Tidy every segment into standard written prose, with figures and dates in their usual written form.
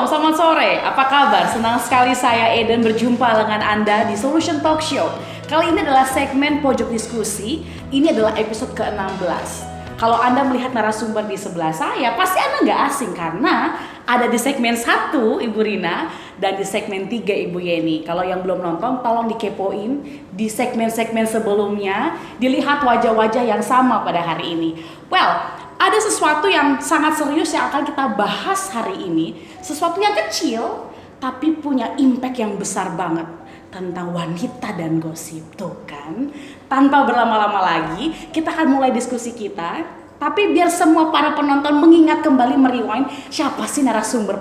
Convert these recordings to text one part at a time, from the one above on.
selamat sore. Apa kabar? Senang sekali saya Eden berjumpa dengan Anda di Solution Talk Show. Kali ini adalah segmen Pojok Diskusi. Ini adalah episode ke-16. Kalau Anda melihat narasumber di sebelah saya, pasti Anda nggak asing karena ada di segmen 1 Ibu Rina dan di segmen 3 Ibu Yeni. Kalau yang belum nonton, tolong dikepoin di segmen-segmen sebelumnya, dilihat wajah-wajah yang sama pada hari ini. Well, ada sesuatu yang sangat serius yang akan kita bahas hari ini. Sesuatu yang kecil, tapi punya impact yang besar banget. Tentang wanita dan gosip, tuh kan. Tanpa berlama-lama lagi, kita akan mulai diskusi kita. Tapi biar semua para penonton mengingat kembali, merewind siapa sih narasumber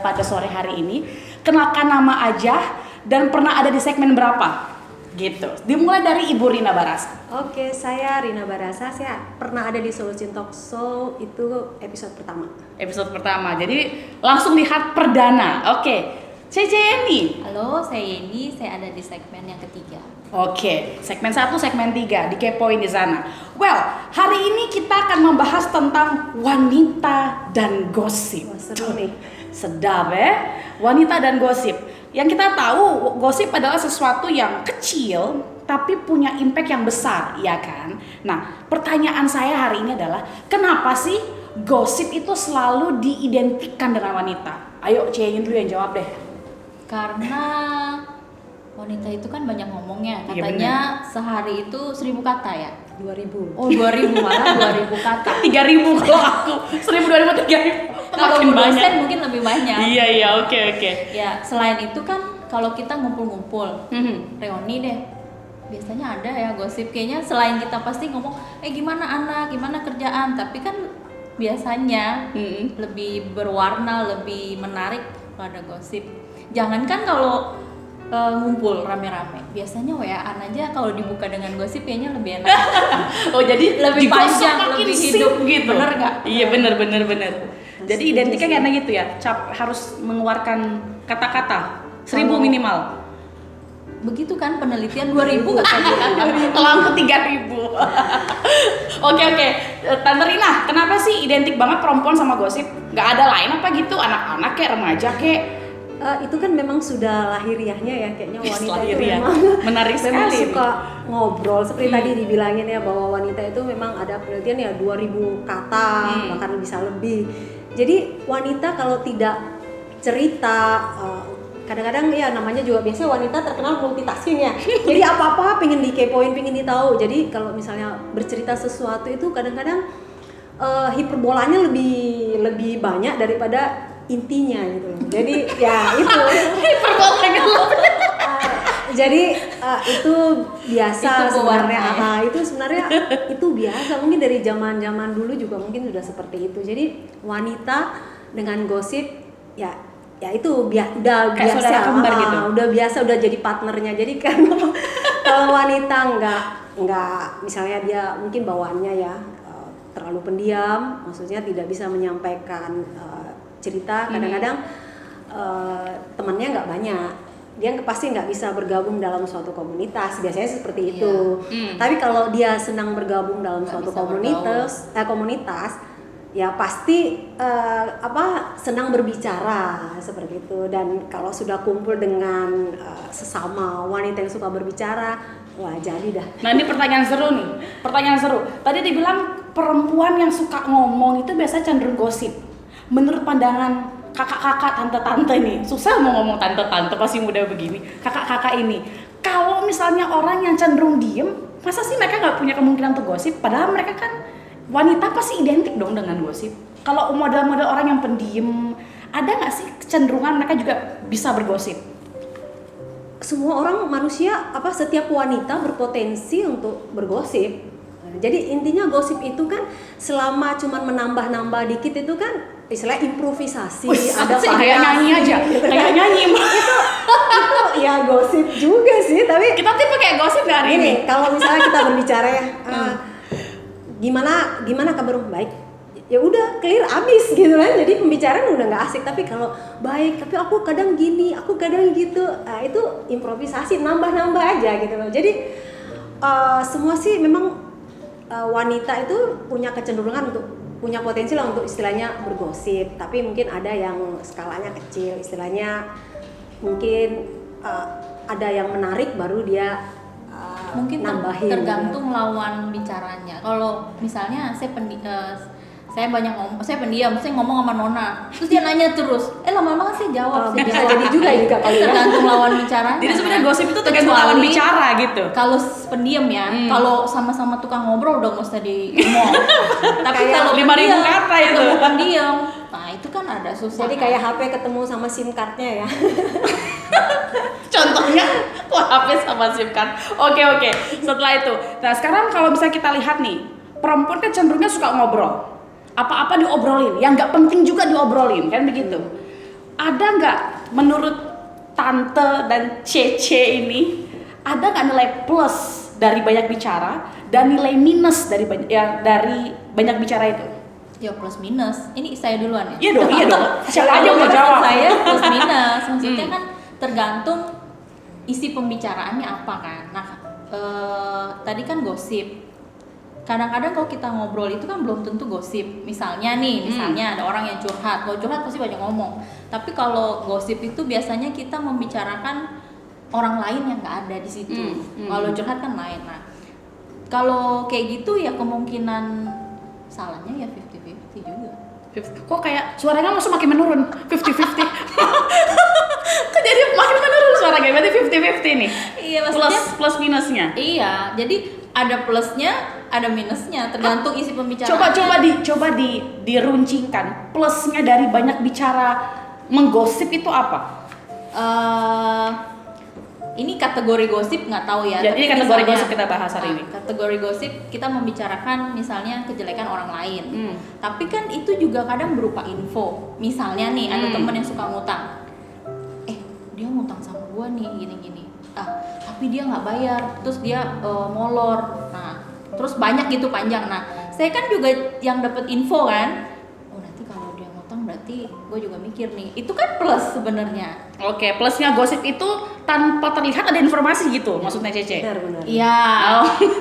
pada sore hari ini. Kenalkan nama aja dan pernah ada di segmen berapa gitu. Dimulai dari Ibu Rina Barasa. Oke, saya Rina Barasa. Saya pernah ada di Solution Talk Show, itu episode pertama. Episode pertama, jadi langsung lihat perdana. Oke. Yeni. Halo, saya Yeni, saya ada di segmen yang ketiga. Oke, segmen 1, segmen 3, dikepoin di sana. Well, hari ini kita akan membahas tentang wanita dan gosip. Wah, seru nih. Sedap ya, wanita dan gosip. Yang kita tahu, gosip adalah sesuatu yang kecil tapi punya impact yang besar, ya kan? Nah, pertanyaan saya hari ini adalah, kenapa sih gosip itu selalu diidentikan dengan wanita? Ayo, Yeni dulu yang jawab deh. Karena wanita itu kan banyak ngomongnya. Iya, Katanya sehari itu 1000 kata ya. 2000. Oh, 2000 malah 2000 kata. 3000 kalau aku. 1000, 2000, 3000. Kalau Makin banyak. dosen mungkin lebih banyak. Iya, oke. Ya, selain itu kan kalau kita ngumpul-ngumpul, Mhm. reuni deh. Biasanya ada ya gosip, kayaknya selain kita pasti ngomong, gimana anak, gimana kerjaan, tapi kan biasanya lebih berwarna, lebih menarik kalau ada gosip. Jangankan kalau ngumpul rame-rame, biasanya WA-an aja kalau dibuka dengan gosip kayaknya lebih enak. Oh, jadi Lebih digosok panjang, makin lebih sip hidup gitu. Bener nggak? Iya, bener. Jadi Setuju identiknya sih. karena gitu ya. Harus mengeluarkan kata-kata 1000 Kalau- minimal. Begitu kan penelitian 2000 katanya. Kalau aku 3000. Oke. Tante Rina, kenapa sih identik banget perempuan sama gosip? Gak ada lain apa gitu? Anak-anak kayak remaja kayak? Itu kan memang sudah lahiriahnya ya, kayaknya wanita itu Lahiriah. memang Menarik memang sekali. suka ngobrol. Seperti tadi dibilangin ya, bahwa wanita itu memang ada penelitian ya 2000 kata, bahkan bisa lebih. Jadi wanita kalau tidak cerita, kadang-kadang ya namanya juga biasanya wanita terkenal multitasking ya. Jadi apa-apa pengen dikepoin, pengen ditahu. Jadi kalau misalnya bercerita sesuatu itu kadang-kadang hiperbolanya lebih banyak daripada intinya gitu. Jadi ya itu. Jadi itu biasa Itu sebenarnya. pewarna ya? Itu sebenarnya itu biasa. Mungkin dari zaman-zaman dulu juga mungkin sudah seperti itu. Jadi wanita dengan gosip ya itu udah Kayak biasa. saudara kembar gitu. Udah biasa, udah jadi partnernya. Jadi kan kalau wanita nggak misalnya dia mungkin bawaannya ya terlalu pendiam, maksudnya tidak bisa menyampaikan cerita, kadang-kadang temannya nggak banyak, dia pasti nggak bisa bergabung dalam suatu komunitas, biasanya seperti itu. Tapi kalau dia senang bergabung dalam Nggak suatu bisa komunitas ya pasti senang berbicara seperti itu. Dan kalau sudah kumpul dengan sesama wanita yang suka berbicara, wah jadi dah. Nah, ini pertanyaan seru nih. Tadi dibilang perempuan yang suka ngomong itu biasanya cenderung gosip. Menurut pandangan kakak-kakak, tante-tante nih, susah mau ngomong tante-tante pasti muda begini. Kakak-kakak ini, kalau misalnya orang yang cenderung diem, masa sih mereka nggak punya kemungkinan untuk gosip? Padahal mereka kan wanita pasti identik dong dengan gosip. Kalau model-model orang yang pendiam, ada nggak sih kecenderungan mereka juga bisa bergosip? Semua orang manusia, setiap wanita berpotensi untuk bergosip. Jadi intinya gosip itu kan selama cuman menambah-nambah dikit itu kan istilah improvisasi, ada kayak nyanyi aja, gitu kan. kayak nyanyi. itu ya gosip juga sih, tapi Kita tipe kayak gosip nggak hari ini? kalau misalnya kita berbicara ya, gimana kabar, baik, ya udah clear abis gitu kan. Jadi pembicaraan udah nggak asik. Tapi kalau baik, tapi aku kadang gini, aku kadang gitu, itu improvisasi, nambah-nambah aja gitu loh. Jadi semua sih memang wanita itu punya kecenderungan untuk punya potensi lah untuk istilahnya bergosip, tapi mungkin ada yang skalanya kecil, istilahnya mungkin ada yang menarik baru dia Mungkin nambahin. tergantung lawan bicaranya. Kalau misalnya saya banyak ngomong, saya pendiam, saya ngomong sama Nona, terus dia nanya terus, lama-lama kan saya jawab, saya Bisa jawab. jadi juga kali ya. Tergantung lawan bicaranya. Jadi sebenarnya gosip itu tergantung Kecuali lawan bicara gitu. Kalau pendiam ya, kalau sama-sama tukang ngobrol udah nggak usah diomong. Tapi Kayak kalau 5.000 pendiam, kata itu. ketemu pendiam, nah itu kan ada susah. Jadi kan? kayak HP ketemu sama SIM cardnya ya. Contohnya, wah HP sama SIM card. Oke. Setelah itu, nah sekarang kalau misalnya kita lihat nih, perempuan kan cenderungnya suka ngobrol. Apa-apa diobrolin, yang nggak penting juga diobrolin, kan begitu. Ada nggak menurut Tante dan Cece ini, ada nggak nilai plus dari banyak bicara dan nilai minus dari banyak bicara itu? Ya plus minus. Ini saya duluan ya. Iya dong. Siapa aja Kalau mau menurut jawab? Saya plus minus. Maksudnya kan tergantung isi pembicaraannya apa kan. Nah, tadi kan gosip. Kadang-kadang kalau kita ngobrol itu kan belum tentu gosip. Misalnya ada orang yang curhat. Kalau curhat pasti banyak ngomong. Tapi kalau gosip itu biasanya kita membicarakan orang lain yang nggak ada di situ. Kalau curhat kan lain. Nah, kalau kayak gitu ya kemungkinan salahnya ya 50-50 juga. Kok kayak suaranya langsung makin menurun, 50-50. Kok jadi makin menurun suaranya, berarti 50-50 nih. Iya, maksudnya Plus minusnya. iya, jadi ada plusnya, ada minusnya, tergantung isi pembicaraan. Coba diruncingkan. Plusnya dari banyak bicara menggosip itu apa? Ini kategori gosip nggak tahu ya. Jadi tapi kategori misalnya- gosip kita bahas hari ini. Kategori gosip kita membicarakan misalnya kejelekan orang lain. Tapi kan itu juga kadang berupa info. Misalnya nih ada temen yang suka ngutang. Dia ngutang sama gua nih gini-gini. Tapi dia nggak bayar, terus dia molor. Nah, terus banyak gitu panjang. Nah, saya kan juga yang dapat info kan. Oh nanti kalau dia ngutang berarti gue juga mikir nih. Itu kan plus sebenarnya. Oke, plusnya gosip itu tanpa terlihat ada informasi gitu, maksudnya Cece. Benar. Iya,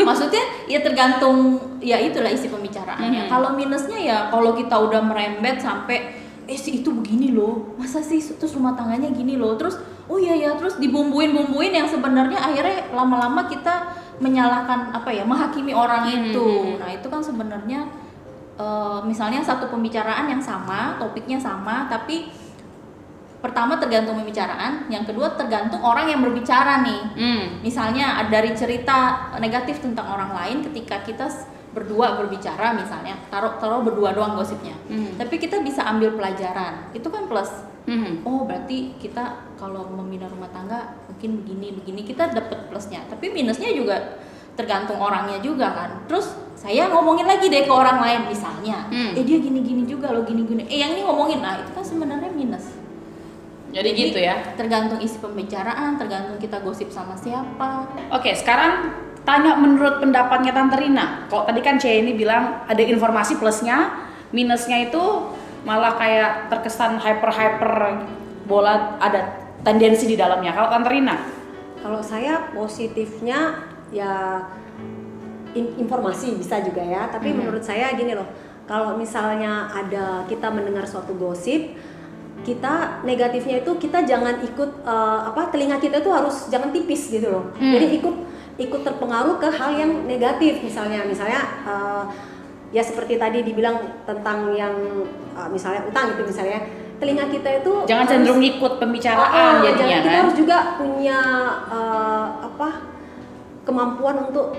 maksudnya ya tergantung ya itulah isi pembicaraannya. Kalau minusnya ya kalau kita udah merembet sampai si itu begini loh, masa sih terus rumah tangganya gini loh, terus oh iya ya terus dibumbuin yang sebenarnya akhirnya lama-lama kita menyalahkan menghakimi orang itu. Nah itu kan sebenarnya misalnya satu pembicaraan yang sama, topiknya sama, tapi pertama tergantung pembicaraan, yang kedua tergantung orang yang berbicara nih. Misalnya dari cerita negatif tentang orang lain ketika kita berdua berbicara misalnya, taruh berdua doang gosipnya. Tapi kita bisa ambil pelajaran. Itu kan plus. Oh, berarti kita kalau membina rumah tangga mungkin begini kita dapat plusnya. Tapi minusnya juga tergantung orangnya juga kan. Terus saya ngomongin lagi deh ke orang lain misalnya. Dia gini-gini juga loh, gini-gini. Yang ini ngomongin, nah itu kan sebenarnya minus. Jadi gitu ya. Tergantung isi pembicaraan, tergantung kita gosip sama siapa. Oke, sekarang tanya menurut pendapatnya Tante Rina. Kalau tadi kan C ini bilang ada informasi plusnya, minusnya itu malah kayak terkesan hyper bola, ada tendensi di dalamnya. Kalau Tante Rina? Kalau saya positifnya ya informasi bisa juga ya, tapi menurut saya gini loh, kalau misalnya kita mendengar suatu gosip, kita negatifnya itu kita jangan ikut telinga kita itu harus jangan tipis gitu loh. Jadi ikut terpengaruh ke hal yang negatif, misalnya ya seperti tadi dibilang tentang yang misalnya utang gitu misalnya, telinga kita itu Jangan cenderung ikut pembicaraan jadinya kita kan. harus juga punya kemampuan untuk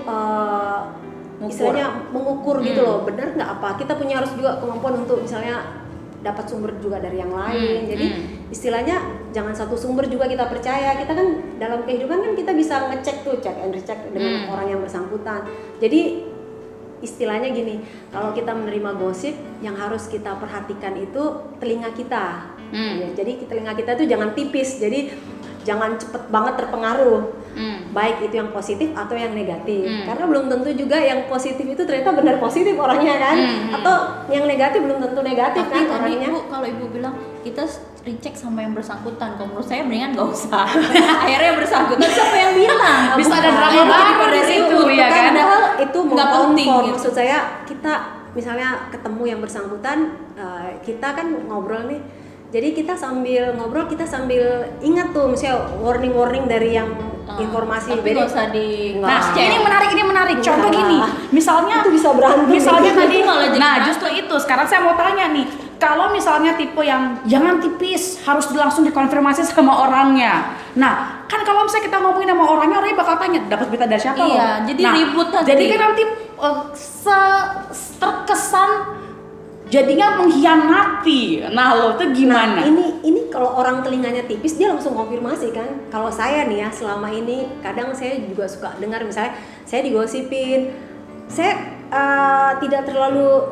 istilahnya mengukur gitu loh, benar nggak apa, kita punya harus juga kemampuan untuk misalnya dapat sumber juga dari yang lain. Jadi istilahnya jangan satu sumber juga kita percaya. Kita kan dalam kehidupan kan kita bisa ngecek tuh, check and recheck dengan orang yang bersangkutan. Jadi istilahnya gini, kalau kita menerima gosip, yang harus kita perhatikan itu telinga kita. Ya, jadi telinga kita tuh jangan tipis, jadi jangan cepet banget terpengaruh. Baik itu yang positif atau yang negatif. Karena belum tentu juga yang positif itu ternyata benar positif orangnya kan. Atau yang negatif belum tentu negatif. Tapi kan tadi orangnya. Ibu, kalau Ibu bilang kita recheck sama yang bersangkutan, kalau menurut saya mendingan nggak usah. Akhirnya yang bersangkutan siapa yang bilang? Bisa ada Bukan. drama baru Daripada di situ, ribut, ya kan? Padahal itu mau Nggak penting konform. gitu. Maksud saya kita misalnya ketemu yang bersangkutan, kita kan ngobrol nih. Jadi kita sambil ngobrol, kita sambil ingat tuh misalnya warning dari yang informasi. Tapi nggak usah di Nah, cross check. ini menarik. Contoh Enggak. gini, misalnya Itu bisa berantem. Misalnya tadi, Malah jadi nah berantem. justru itu. Sekarang saya mau tanya nih, kalau misalnya tipe yang jangan tipis, harus langsung dikonfirmasi sama orangnya. Nah, kan kalau misalnya kita ngomongin sama orangnya bakal tanya, dapat berita dari siapa Iya, loh? jadi Nah, ribut nanti. Jadi kan nanti terkesan jadinya mengkhianati. Nah, lo tuh gimana? Nah, ini kalau orang telinganya tipis dia langsung konfirmasi kan. Kalau saya nih ya selama ini kadang saya juga suka dengar misalnya saya digosipin. Saya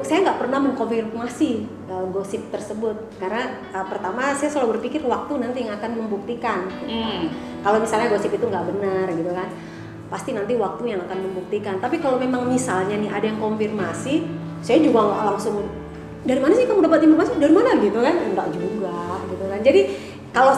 saya nggak pernah mengkonfirmasi gosip tersebut karena pertama saya selalu berpikir waktu nanti yang akan membuktikan. Kalau misalnya gosip itu nggak benar gitu kan, pasti nanti waktu yang akan membuktikan. Tapi kalau memang misalnya nih ada yang konfirmasi, saya juga nggak langsung dari mana sih kamu dapat informasi, dari mana gitu kan, enggak juga gitu kan. Jadi kalau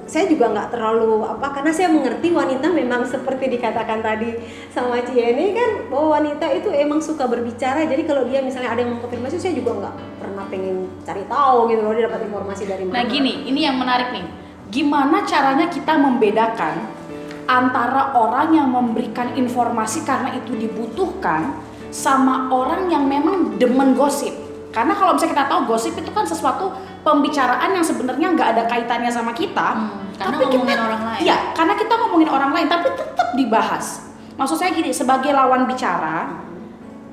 saya juga nggak terlalu karena saya mengerti wanita memang seperti dikatakan tadi sama Cieni kan, bahwa wanita itu emang suka berbicara. Jadi kalau dia misalnya ada yang mengkonfirmasi, saya juga nggak pernah pengen cari tahu gitu loh dia dapat informasi dari mana. Nah gini, ini yang menarik nih. Gimana caranya kita membedakan antara orang yang memberikan informasi karena itu dibutuhkan sama orang yang memang demen gosip? Karena kalau misalnya kita tahu gosip itu kan sesuatu pembicaraan yang sebenarnya nggak ada kaitannya sama kita, karena tapi ngomongin orang lain. Iya, karena kita ngomongin orang lain, tapi tetap dibahas. Maksud saya gini, sebagai lawan bicara,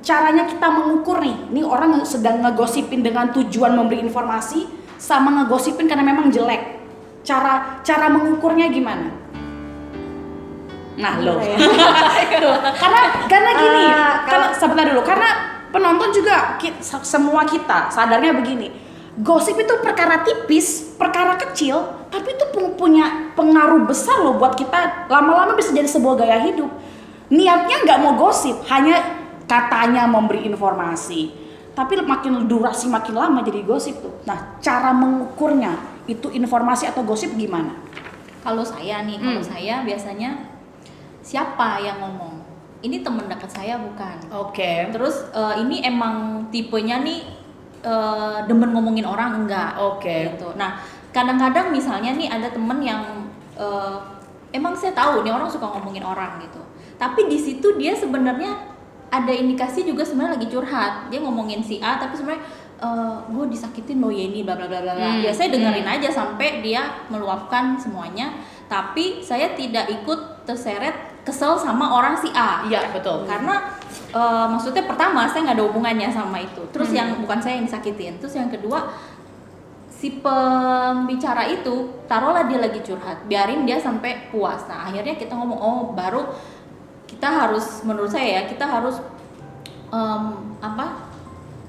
caranya kita mengukur nih orang sedang ngegosipin dengan tujuan memberi informasi, sama ngegosipin karena memang jelek. Cara mengukurnya gimana? Nah lo, karena gini, sebentar dulu, karena penonton juga semua kita sadarnya begini, gosip itu perkara tipis, perkara kecil, tapi itu punya pengaruh besar loh buat kita. Lama-lama bisa jadi sebuah gaya hidup. Niatnya nggak mau gosip, hanya katanya memberi informasi, tapi makin durasi makin lama jadi gosip tuh. Nah, cara mengukurnya itu informasi atau gosip gimana? Kalau saya nih, saya biasanya siapa yang ngomong? Ini teman dekat saya bukan? Oke. Terus ini emang tipenya nih demen ngomongin orang enggak? Oke. Gitu. Nah, kadang-kadang misalnya nih ada temen yang emang saya tahu nih orang suka ngomongin orang gitu. Tapi di situ dia sebenarnya ada indikasi juga sebenarnya lagi curhat. Dia ngomongin si A tapi sebenarnya gue disakitin loh Yeni bla bla bla bla. Ya saya dengerin aja sampai dia meluapkan semuanya. Tapi saya tidak ikut terseret kesel sama orang si A. Iya betul. Karena maksudnya pertama saya nggak ada hubungannya sama itu. Terus yang bukan saya yang disakitin. Terus yang kedua si pembicara itu taruhlah dia lagi curhat, biarin dia sampai puas. Nah akhirnya kita ngomong baru kita harus, menurut saya ya kita harus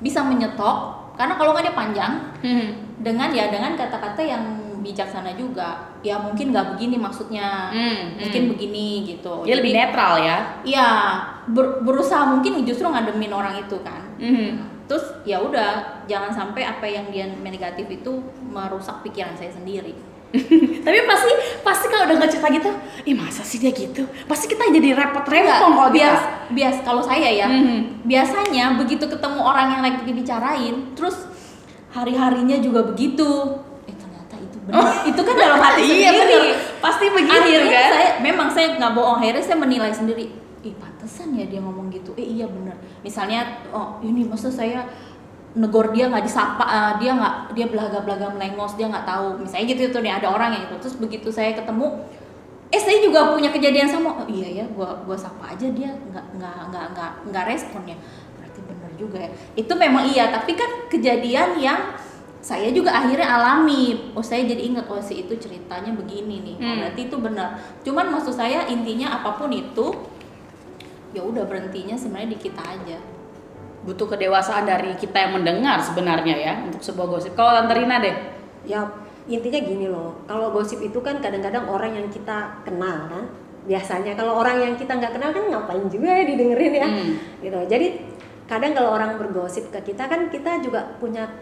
bisa menyetok. Karena kalau nggak dia panjang dengan kata-kata yang bijaksana juga. Ya mungkin nggak begini maksudnya, mungkin begini gitu. Dia lebih netral ya? Iya, berusaha mungkin justru ngademin orang itu kan. Terus ya udah, jangan sampai apa yang dia negatif itu merusak pikiran saya sendiri. Tapi pasti kalau udah nggak cerita gitu, masa sih dia gitu? Pasti kita jadi repot-repot kalau kalau saya ya, biasanya begitu ketemu orang yang lagi dibicarain, terus hari-harinya juga begitu. Ternyata itu benar. Itu kan dalam hati sendiri. Iya benar. Pasti begitu akhirnya kan? saya nggak bohong. Akhirnya saya menilai sendiri. Pantesan ya dia ngomong gitu. Iya benar. Misalnya, ini masa saya negor dia nggak disapa, dia belaga-belaga melengos, dia nggak tahu. Misalnya gitu tuh nih ada orang yang itu. Terus begitu saya ketemu, saya juga punya kejadian sama. Iya ya, gua sapa aja dia nggak responnya. Berarti benar juga ya. Itu memang iya. Tapi kan kejadian yang saya juga akhirnya alami. Saya jadi ingat si itu ceritanya begini nih. Berarti itu benar. Cuman maksud saya intinya apapun itu, ya udah berhentinya sebenarnya di kita aja. Butuh kedewasaan dari kita yang mendengar sebenarnya ya untuk sebuah gosip. Kalau Tante Rina deh? Ya intinya gini loh, kalau gosip itu kan kadang-kadang orang yang kita kenal kan. Biasanya kalau orang yang kita nggak kenal kan ngapain juga ya didengerin ya. Gitu. Jadi kadang kalau orang bergosip ke kita kan kita juga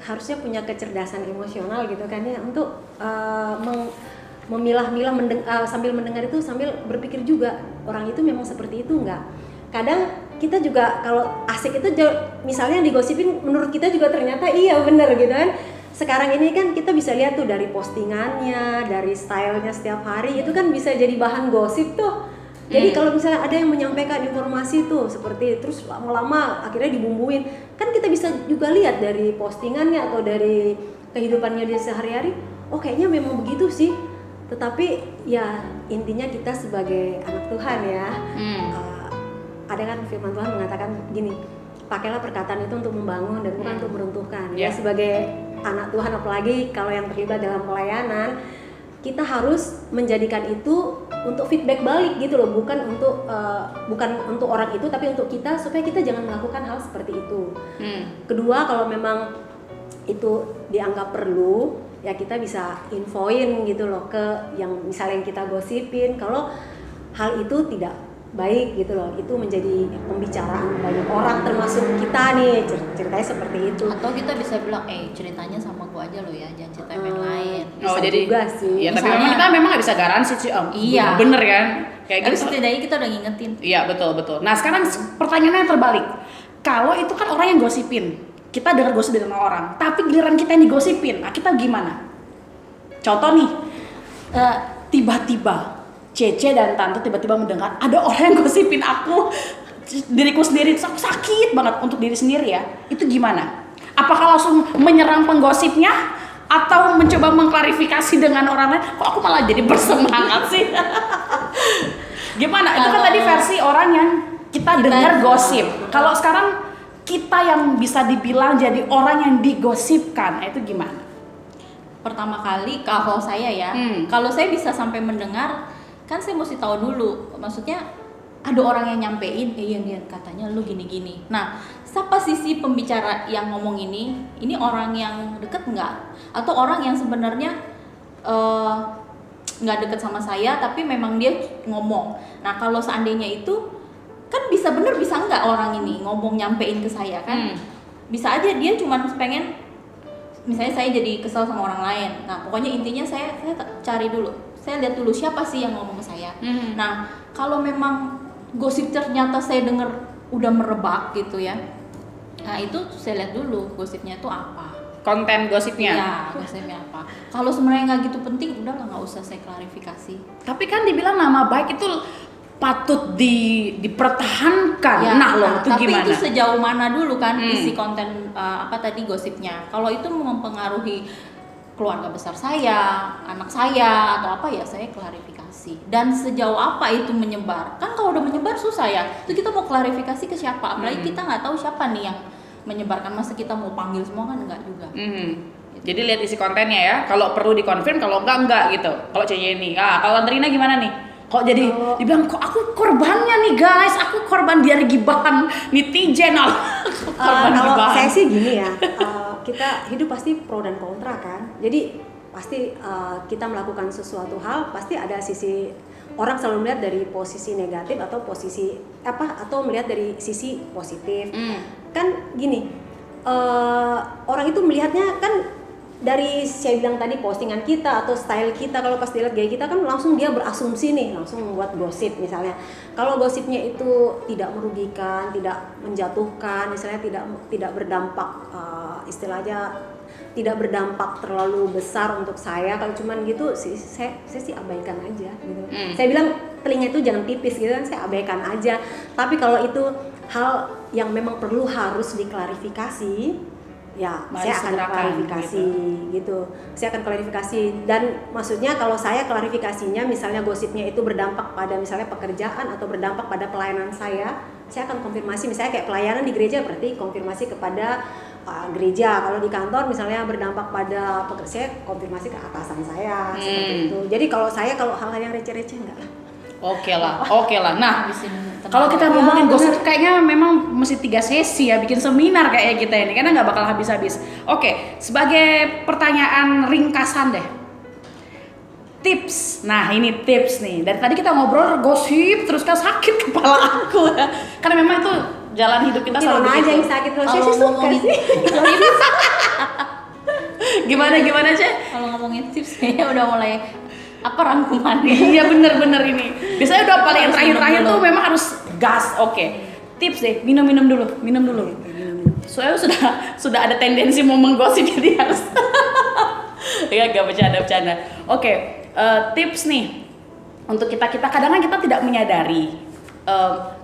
harusnya punya kecerdasan emosional gitu kan ya untuk memilah-milah sambil mendengar itu sambil berpikir juga orang itu memang seperti itu enggak. Kadang kita juga kalau asik itu misalnya yang digosipin menurut kita juga ternyata iya bener gitu kan. Sekarang ini kan kita bisa lihat tuh dari postingannya, dari stylenya setiap hari itu kan bisa jadi bahan gosip tuh. Jadi kalau misalnya ada yang menyampaikan informasi tuh seperti terus lama-lama akhirnya dibumbuin, kan kita bisa juga lihat dari postingannya atau dari kehidupannya dia sehari-hari, oh kayaknya memang begitu sih. Tetapi ya intinya kita sebagai anak Tuhan ya, ada kan firman Tuhan mengatakan gini, pakailah perkataan itu untuk membangun dan bukan untuk meruntuhkan. Ya sebagai anak Tuhan apalagi kalau yang terlibat dalam pelayanan, kita harus menjadikan itu untuk feedback balik gitu loh, bukan untuk orang itu tapi untuk kita supaya kita jangan melakukan hal seperti itu. Kedua, kalau memang itu dianggap perlu, ya kita bisa infoin gitu loh ke yang misalnya yang kita gosipin kalau hal itu tidak baik gitu loh, itu menjadi pembicaraan banyak orang termasuk kita nih, ceritanya seperti itu. Atau kita bisa bilang, ceritanya sama gua aja lo ya, jangan cerita yang lain. Bisa jadi juga sih. Ya tapi memang kita nggak bisa garansi sih, iya. Bener kan? Kayak tapi gitu. setidaknya kita udah ngingetin. Iya betul. Nah sekarang pertanyaannya yang terbalik. Kalau itu kan orang yang gosipin, kita dengar gosip dari orang, tapi giliran kita yang digosipin, nah kita gimana? Contoh nih, tiba-tiba Cece dan Tante tiba-tiba mendengar ada orang yang gosipin aku, diriku sendiri sakit banget untuk diri sendiri ya. Itu gimana? Apakah langsung menyerang penggosipnya atau mencoba mengklarifikasi dengan orang lain? Kok aku malah jadi bersemangat sih? Gimana? Itu kan tadi versi orang yang kita dengar gosip. Kalau sekarang kita yang bisa dibilang jadi orang yang digosipkan, itu gimana? Pertama kali kalau saya ya, kalau saya bisa sampai mendengar, kan saya mesti tahu dulu, maksudnya ada orang yang nyampein, iya nih katanya lu gini-gini. Nah, siapa sisi pembicara yang ngomong ini orang yang deket nggak? Atau orang yang sebenarnya nggak deket sama saya, tapi memang dia ngomong. Nah, kalau seandainya itu, kan bisa bener bisa nggak orang ini ngomong nyampein ke saya kan? Bisa aja dia cuma pengen, misalnya saya jadi kesel sama orang lain. Nah, pokoknya intinya saya cari dulu. Saya lihat dulu siapa sih yang ngomong ke saya. Nah, kalau memang gosip ternyata saya dengar udah merebak gitu ya, nah itu saya lihat dulu gosipnya itu apa. Konten gosipnya? Iya, gosipnya apa. Kalau sebenarnya nggak gitu penting, udahlah nggak usah saya klarifikasi. Tapi kan dibilang nama baik itu patut dipertahankan. Ya, Loh, itu tapi gimana? itu sejauh mana dulu kan isi konten apa tadi gosipnya. Kalau itu mempengaruhi keluarga besar saya, anak saya atau apa ya saya klarifikasi. Dan sejauh apa itu menyebar? Kan kalau udah menyebar susah ya. Itu kita mau klarifikasi ke siapa? Apalagi kita nggak tahu siapa nih yang menyebarkan. Masa kita mau panggil semua kan enggak juga. Jadi lihat isi kontennya ya. Kalau perlu dikonfirm, kalau enggak gitu. Kalau ini, kalau Andrina gimana nih? Kok jadi dibilang kok aku korbannya nih guys, aku korban dari gibahan netizen. Kalau saya sih gini ya. Kita hidup pasti pro dan kontra kan, jadi pasti kita melakukan sesuatu hal pasti ada sisi, orang selalu melihat dari posisi negatif atau posisi atau melihat dari sisi positif. Kan gini, orang itu melihatnya kan dari saya bilang tadi postingan kita atau style kita, kalau pas dilihat gaya kita kan langsung dia berasumsi nih, langsung membuat gosip misalnya. Kalau gosipnya itu tidak merugikan, tidak menjatuhkan, misalnya tidak berdampak istilahnya tidak berdampak terlalu besar untuk saya, kalau cuman gitu saya sih abaikan aja gitu. Saya bilang telinga itu jangan tipis gitu kan, saya abaikan aja. Tapi kalau itu hal yang memang perlu harus diklarifikasi, ya saya akan klarifikasi gitu. Saya akan klarifikasi, dan maksudnya kalau saya klarifikasinya misalnya gosipnya itu berdampak pada misalnya pekerjaan atau berdampak pada pelayanan saya akan konfirmasi. Misalnya kayak pelayanan di gereja berarti konfirmasi kepada gereja. Kalau di kantor misalnya berdampak pada pekerja, saya konfirmasi ke atasan saya seperti itu. Jadi kalau hal-hal yang receh-receh enggak lah. Oke lah. Nah, kalau kita ngomongin gosip kayaknya memang mesti 3 sesi ya, bikin seminar kayak kita ini, karena nggak bakal habis-habis. Oke, sebagai pertanyaan ringkasan deh, tips. Nah ini tips nih. Dari tadi kita ngobrol gosip terus kan sakit kepala aku ya. Karena memang itu jalan hidup kita selalu begitu. aja yang sakit kalau saya sih suka sih. Gimana Cek? Kalau ngomongin tips kayaknya udah mulai rangkumannya. Iya bener ini. Biasanya udah paling yang terakhir tuh memang harus gas. Oke. tips deh, minum dulu. Soalnya sudah ada tendensi mau menggosip jadi harus. Ya gak bercanda. Oke, tips nih untuk kita kadang kita tidak menyadari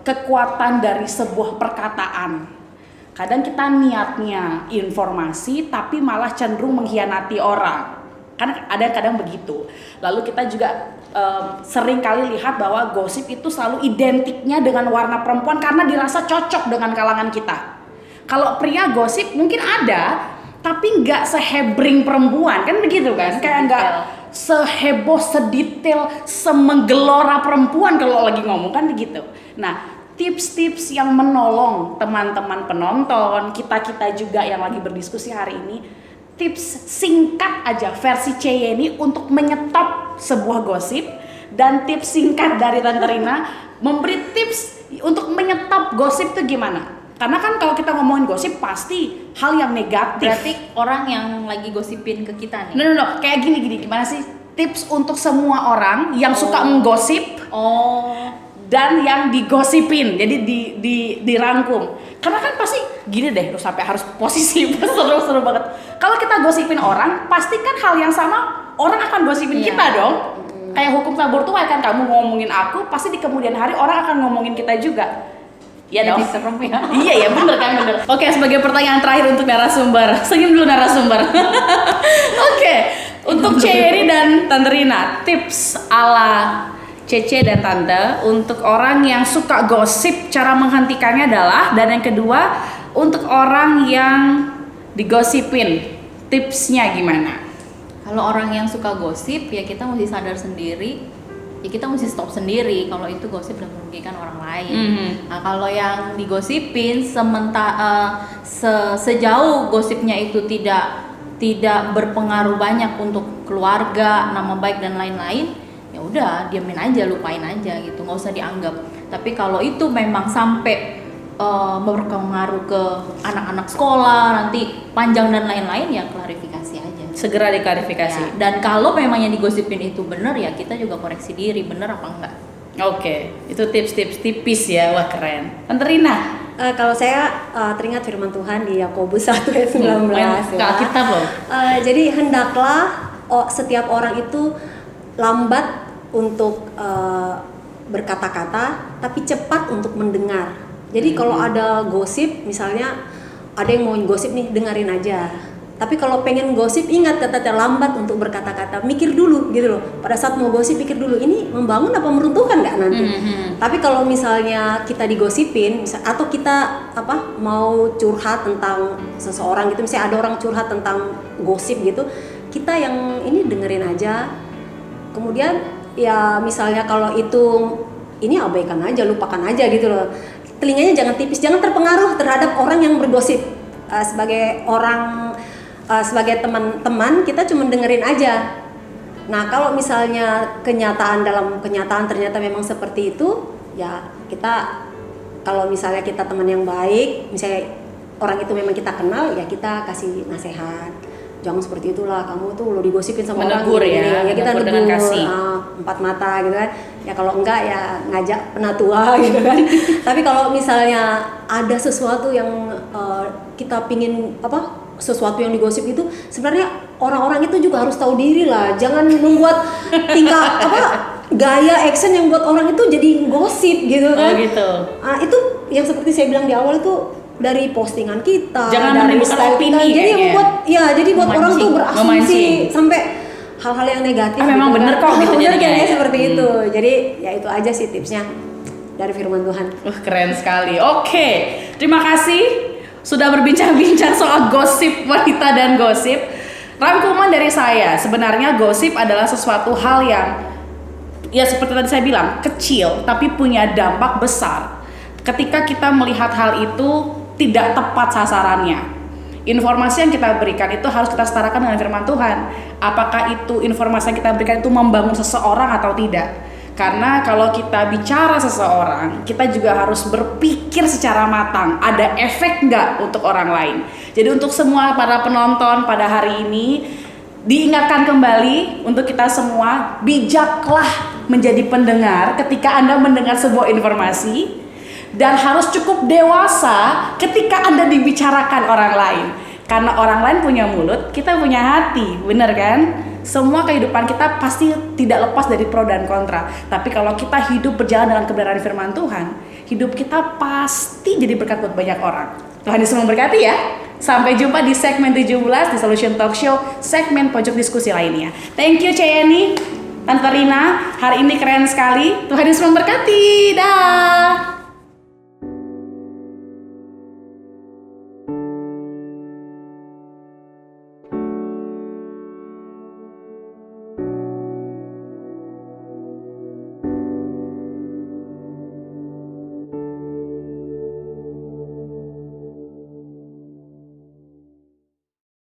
kekuatan dari sebuah perkataan. Kadang kita niatnya informasi tapi malah cenderung mengkhianati orang. Kan ada kadang begitu. Lalu kita juga sering kali lihat bahwa gosip itu selalu identiknya dengan warna perempuan karena dirasa cocok dengan kalangan kita. Kalau pria gosip mungkin ada, tapi nggak sehebring perempuan, kan begitu kan? Kayak nggak seheboh, sedetail, semenggelora perempuan kalau lagi ngomong, kan begitu. Nah, tips-tips yang menolong teman-teman penonton, kita juga yang lagi berdiskusi hari ini, tips singkat aja versi Ceyeni untuk menyetop sebuah gosip, dan tips singkat dari Tante Rina memberi tips untuk menyetop gosip itu gimana? Karena kan kalau kita ngomongin gosip pasti hal yang negatif. Berarti orang yang lagi gosipin ke kita nih. No. Kayak gini, gimana sih tips untuk semua orang yang suka menggosip? Dan yang digosipin, jadi dirangkum. Karena kan pasti gini deh, lu sampai harus posisi seru banget. Kalau kita gosipin orang, pasti kan hal yang sama orang akan gosipin kita dong. Kayak hukum tabur tuai kan, kamu ngomongin aku, pasti di kemudian hari orang akan ngomongin kita juga. Iya dong. Serem ya. Iya bener. Oke, sebagai pertanyaan terakhir untuk narasumber, senyum dulu narasumber. Oke, untuk Ceyeni dan Tante Rina, tips ala Cece dan Tante untuk orang yang suka gosip, cara menghentikannya adalah, dan yang kedua untuk orang yang digosipin, tipsnya gimana? Kalau orang yang suka gosip ya kita mesti sadar sendiri, ya kita mesti stop sendiri kalau itu gosip dan merugikan orang lain. Nah kalau yang digosipin sejauh gosipnya itu tidak berpengaruh banyak untuk keluarga, nama baik dan lain-lain, ya udah diamin aja, lupain aja gitu, nggak usah dianggap. Tapi kalau itu memang sampai berpengaruh ke anak-anak sekolah nanti panjang dan lain-lain, ya klarifikasi aja. Segera diklarifikasi. Ya, dan kalau memang yang digosipin itu benar, ya kita juga koreksi diri benar apa enggak. Oke, itu tips-tips tipis ya, wah keren. Tante Rina, Kalau saya teringat firman Tuhan di Yakobus 1 ayat 19 ya. Alkitab loh. Jadi hendaklah setiap orang itu lambat untuk berkata-kata tapi cepat untuk mendengar. Jadi kalau ada gosip, misalnya ada yang mau gosip nih, dengerin aja. Tapi kalau pengen gosip, ingat kata lambat untuk berkata-kata, mikir dulu gitu loh. Pada saat mau gosip pikir dulu, ini membangun apa meruntuhkan nggak nanti. Tapi kalau misalnya kita digosipin, atau kita mau curhat tentang seseorang gitu, misalnya ada orang curhat tentang gosip gitu, kita yang ini dengerin aja. Kemudian ya misalnya kalau itu ini abaikan aja, lupakan aja gitu loh. Telinganya jangan tipis, jangan terpengaruh terhadap orang yang bergosip. Sebagai teman-teman kita cuma dengerin aja. Nah kalau misalnya dalam kenyataan ternyata memang seperti itu, ya kita, kalau misalnya kita teman yang baik, misalnya orang itu memang kita kenal, ya kita kasih nasihat. Jangan seperti itulah, kamu tuh lo digosipin sama menegur orang, ya kita dengan kasih. Empat mata gitu kan. Ya kalau enggak ya ngajak penatua gitu kan. Tapi kalau misalnya ada sesuatu yang kita pingin sesuatu yang digosip itu, sebenarnya orang-orang itu juga harus tahu diri lah. Jangan membuat tingkah gaya action yang buat orang itu jadi gosip gitu kan. Gitu. Itu yang seperti saya bilang di awal itu dari postingan kita, jangan dari menimbulkan style opini kita. Jadi jadi buat orang tuh berasumsi sampai hal-hal yang negatif. Memang gitu bener kan. kok gitu Bener jadinya. kan, seperti itu. Jadi ya itu aja sih tipsnya dari firman Tuhan. Keren sekali. Oke, terima kasih sudah berbincang-bincang soal gosip wanita dan gosip. Rangkuman dari saya, sebenarnya gosip adalah sesuatu hal yang ya seperti tadi saya bilang, kecil tapi punya dampak besar. Ketika kita melihat hal itu tidak tepat sasarannya, informasi yang kita berikan itu harus kita setarakan dengan firman Tuhan. Apakah itu informasi yang kita berikan itu membangun seseorang atau tidak? Karena kalau kita bicara seseorang, kita juga harus berpikir secara matang, ada efek nggak untuk orang lain. Jadi untuk semua para penonton pada hari ini, diingatkan kembali untuk kita semua, bijaklah menjadi pendengar ketika Anda mendengar sebuah informasi. dan harus cukup dewasa ketika Anda dibicarakan orang lain. Karena orang lain punya mulut, kita punya hati, bener kan? Semua kehidupan kita pasti tidak lepas dari pro dan kontra. Tapi kalau kita hidup berjalan dalam kebenaran firman Tuhan, hidup kita pasti jadi berkat buat banyak orang. Tuhan Yesus memberkati ya. Sampai jumpa di segmen 17 di Solution Talk Show, segmen pojok diskusi lainnya. Thank you Ceyeni, Tante Rina, hari ini keren sekali. Tuhan Yesus memberkati. Dah.